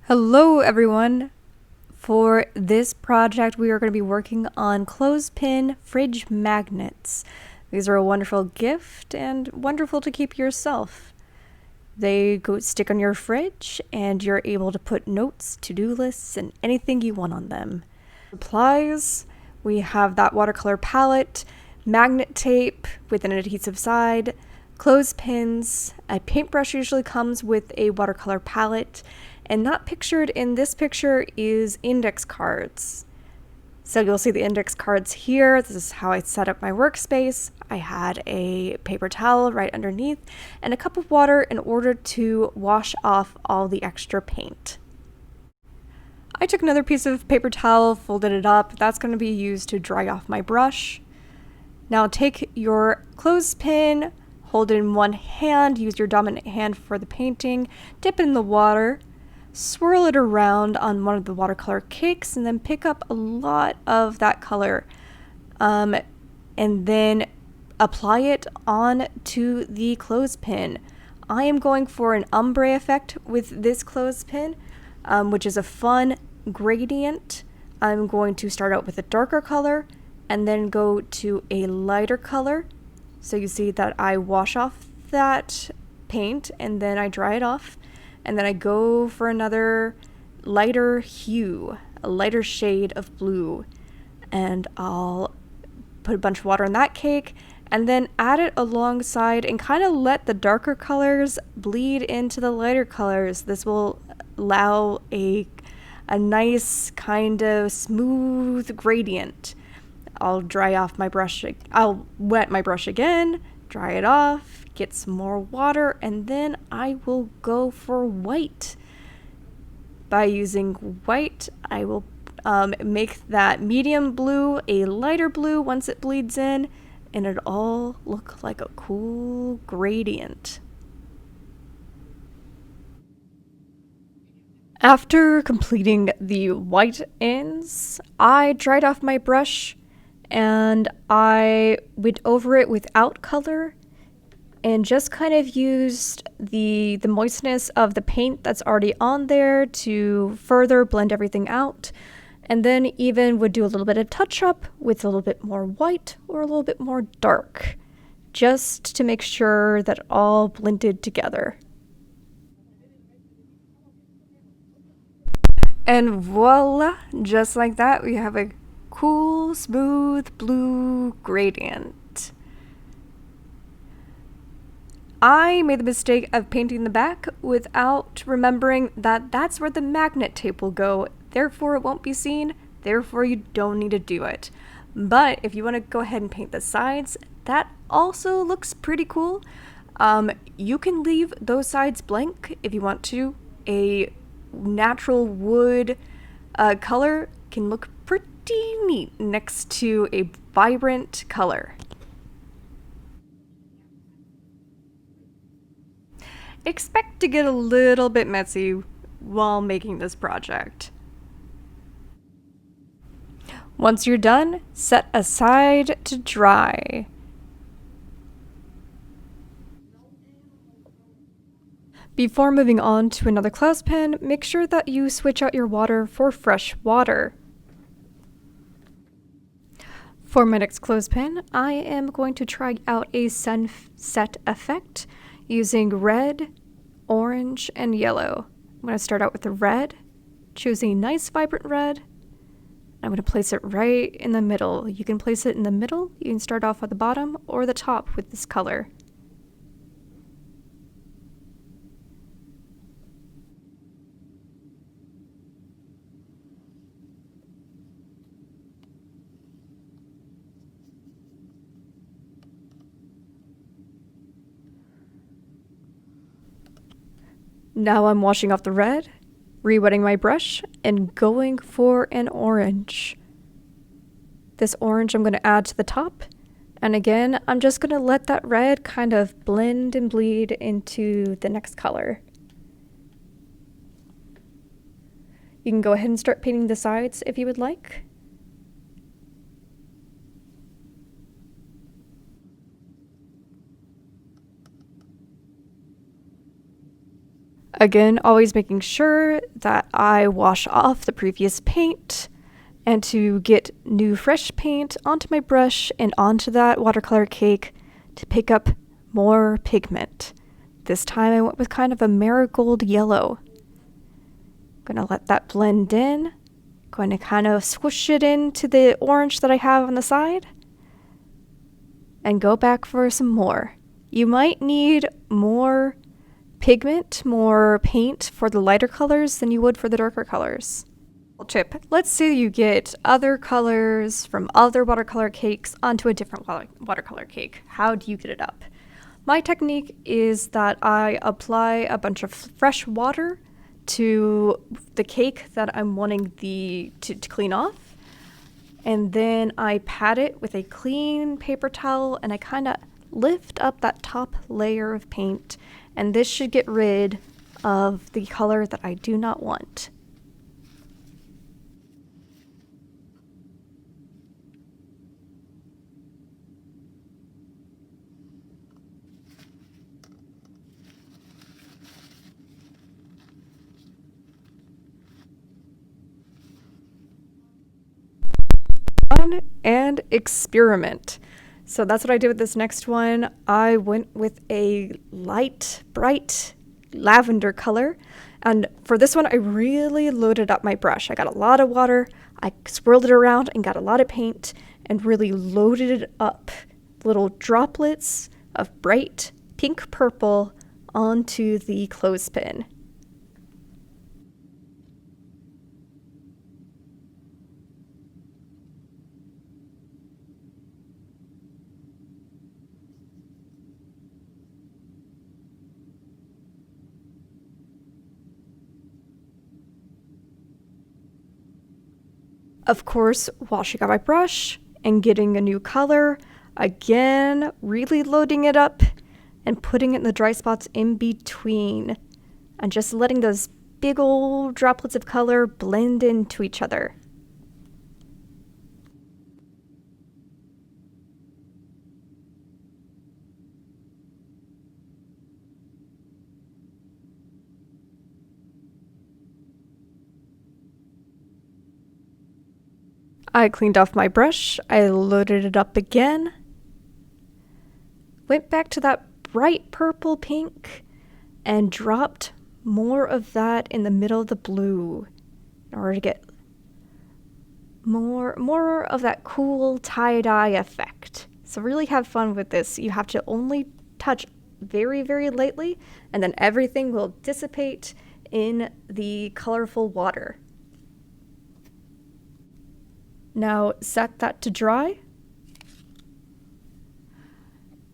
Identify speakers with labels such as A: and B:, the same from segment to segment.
A: Hello everyone! For this project we are going to be working on clothespin fridge magnets. These are a wonderful gift and wonderful to keep yourself. They go stick on your fridge and you're able to put notes, to-do lists, and anything you want on them. Supplies, we have that watercolor palette, magnet tape with an adhesive side, clothespins, a paintbrush usually comes with a watercolor palette, and not pictured in this picture is index cards. So you'll see the index cards here. This is how I set up my workspace. I had a paper towel right underneath and a cup of water in order to wash off all the extra paint. I took another piece of paper towel, folded it up. That's going to be used to dry off my brush. Now take your clothespin, hold it in one hand, use your dominant hand for the painting, dip it in the water, swirl it around on one of the watercolor cakes, and then pick up a lot of that color. And then apply it on to the clothespin. I am going for an ombre effect with this clothespin, which is a fun gradient. I'm going to start out with a darker color and then go to a lighter color. So you see that I wash off that paint and then I dry it off. And then I go for another lighter hue, a lighter shade of blue. And I'll put a bunch of water in that cake and then add it alongside and kind of let the darker colors bleed into the lighter colors. This will allow a nice kind of smooth gradient. I'll dry off my brush. I'll wet my brush again, dry it off, get some more water, and then I will go for white. By using white, I will make that medium blue a lighter blue once it bleeds in, and it all look like a cool gradient. After completing the white ends, I dried off my brush and I went over it without color and just kind of used the moistness of the paint that's already on there to further blend everything out, and then even would do a little bit of touch up with a little bit more white or a little bit more dark, just to make sure that all blended together. And voila, just like that, we have a cool, smooth blue gradient. I made the mistake of painting the back without remembering that that's where the magnet tape will go, therefore it won't be seen, therefore you don't need to do it. But if you want to go ahead and paint the sides, that also looks pretty cool. You can leave those sides blank if you want to. A natural wood color can look pretty neat next to a vibrant color. Expect to get a little bit messy while making this project. Once you're done, set aside to dry. Before moving on to another clothespin, make sure that you switch out your water for fresh water. For my next clothespin, I am going to try out a sunset effect using red, orange, and yellow. I'm going to start out with the red, choose a nice vibrant red. I'm going to place it right in the middle. You can place it in the middle, you can start off at the bottom or the top with this color. Now I'm washing off the red, re-wetting my brush, and going for an orange. This orange I'm going to add to the top, and again, I'm just going to let that red kind of blend and bleed into the next color. You can go ahead and start painting the sides if you would like. Again, always making sure that I wash off the previous paint and to get new fresh paint onto my brush and onto that watercolor cake to pick up more pigment. This time I went with kind of a marigold yellow. Gonna let that blend in. Going to kind of swoosh it into the orange that I have on the side. And go back for some more. You might need more pigment, more paint for the lighter colors than you would for the darker colors. Tip. Let's say you get other colors from other watercolor cakes onto a different watercolor cake. How do you get it up? My technique is that I apply a bunch of fresh water to the cake that I'm wanting to clean off, and then I pat it with a clean paper towel and I kind of lift up that top layer of paint, and this should get rid of the color that I do not want. And experiment. So that's what I did with this next one. I went with a light, bright lavender color. And for this one, I really loaded up my brush. I got a lot of water, I swirled it around and got a lot of paint and really loaded it up. Little droplets of bright pink purple onto the clothespin. Of course, washing out my brush and getting a new color, again, really loading it up and putting it in the dry spots in between and just letting those big old droplets of color blend into each other. I cleaned off my brush, I loaded it up again, went back to that bright purple pink, and dropped more of that in the middle of the blue in order to get more of that cool tie-dye effect. So really have fun with this. You have to only touch very, very lightly, and then everything will dissipate in the colorful water. Now set that to dry.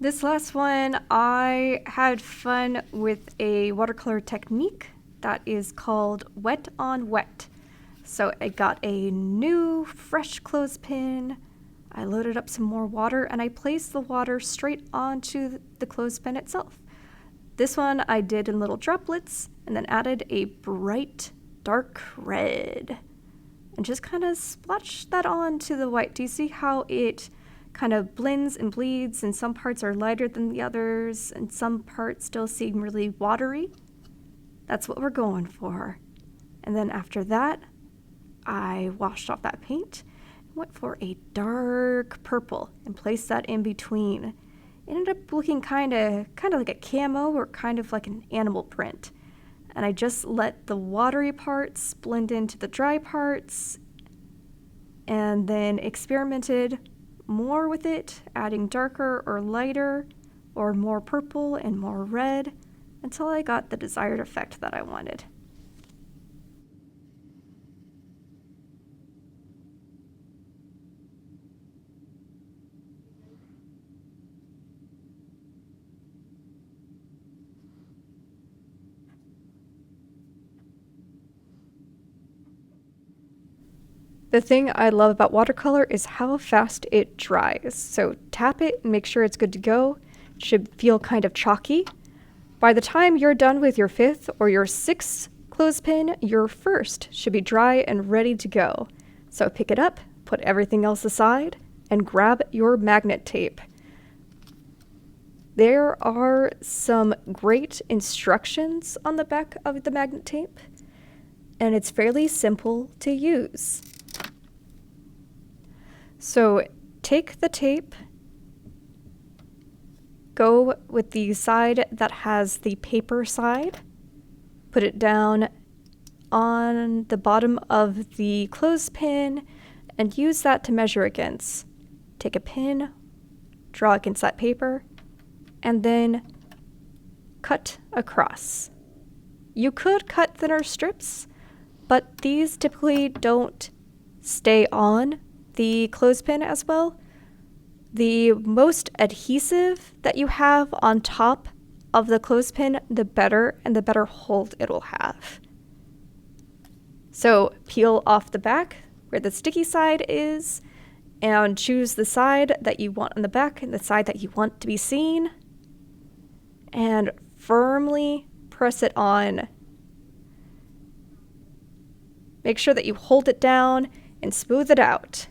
A: This last one, I had fun with a watercolor technique that is called wet on wet. So I got a new fresh clothespin, I loaded up some more water, and I placed the water straight onto the clothespin itself. This one I did in little droplets and then added a bright dark red. And just kind of splotch that onto the white. Do you see how it kind of blends and bleeds, and some parts are lighter than the others, and some parts still seem really watery? That's what we're going for. And then after that, I washed off that paint, went for a dark purple, and placed that in between. It ended up looking kind of like a camo or kind of like an animal print. And I just let the watery parts blend into the dry parts and then experimented more with it, adding darker or lighter or more purple and more red until I got the desired effect that I wanted. The thing I love about watercolor is how fast it dries. So tap it and make sure it's good to go. It should feel kind of chalky. By the time you're done with your 5th or your 6th clothespin, your 1st should be dry and ready to go. So pick it up, put everything else aside, and grab your magnet tape. There are some great instructions on the back of the magnet tape, and it's fairly simple to use. So take the tape, go with the side that has the paper side, put it down on the bottom of the clothespin, and use that to measure against. Take a pin, draw against that paper, and then cut across. You could cut thinner strips, but these typically don't stay on the clothespin as well. The most adhesive that you have on top of the clothespin, the better, and the better hold it'll have. So peel off the back where the sticky side is, and choose the side that you want on the back and the side that you want to be seen, and firmly press it on. Make sure that you hold it down and smooth it out.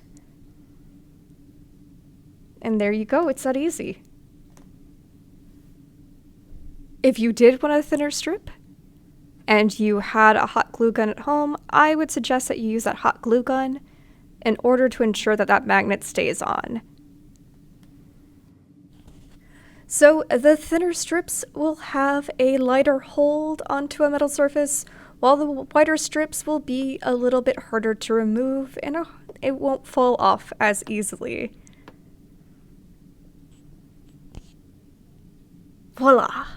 A: And there you go, it's that easy. If you did want a thinner strip and you had a hot glue gun at home, I would suggest that you use that hot glue gun in order to ensure that that magnet stays on. So the thinner strips will have a lighter hold onto a metal surface, while the wider strips will be a little bit harder to remove and it won't fall off as easily. Voila!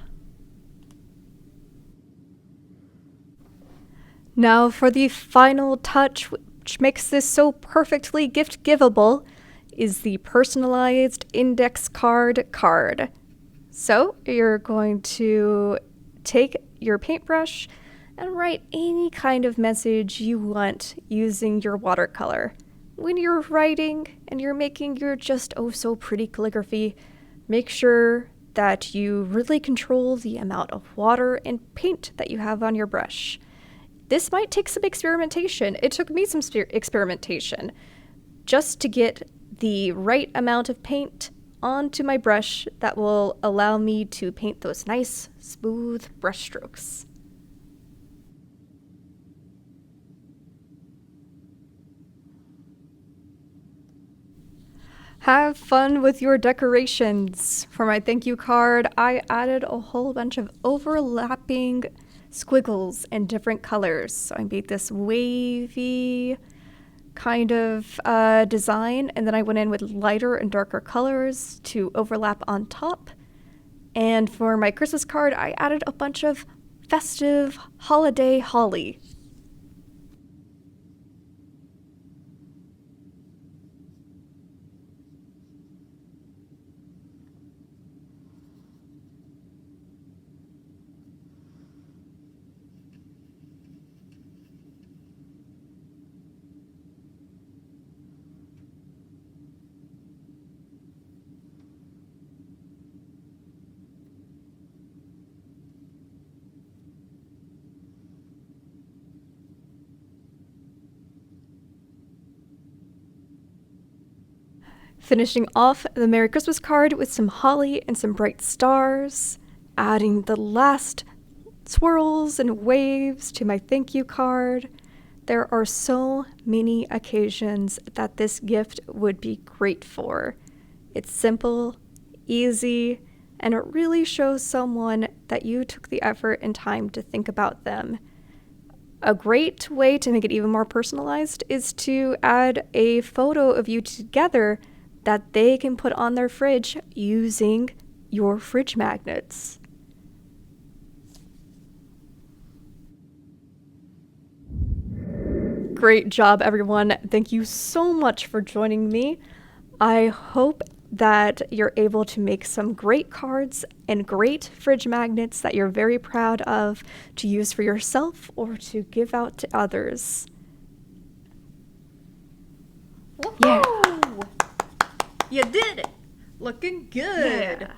A: Now for the final touch, which makes this so perfectly gift-givable, is the personalized index card. So you're going to take your paintbrush and write any kind of message you want using your watercolor. When you're writing and you're making your just oh so pretty calligraphy, make sure that you really control the amount of water and paint that you have on your brush. This might take some experimentation. It took me some experimentation just to get the right amount of paint onto my brush that will allow me to paint those nice, smooth brush strokes. Have fun with your decorations. For my thank you card, I added a whole bunch of overlapping squiggles in different colors. So I made this wavy kind of design, and then I went in with lighter and darker colors to overlap on top. And for my Christmas card, I added a bunch of festive holiday holly. Finishing off the Merry Christmas card with some holly and some bright stars, adding the last swirls and waves to my thank you card. There are so many occasions that this gift would be great for. It's simple, easy, and it really shows someone that you took the effort and time to think about them. A great way to make it even more personalized is to add a photo of you together that they can put on their fridge using your fridge magnets. Great job, everyone. Thank you so much for joining me. I hope that you're able to make some great cards and great fridge magnets that you're very proud of to use for yourself or to give out to others.
B: Woohoo!
A: Yeah.
B: You did it! Looking good!
A: Yeah.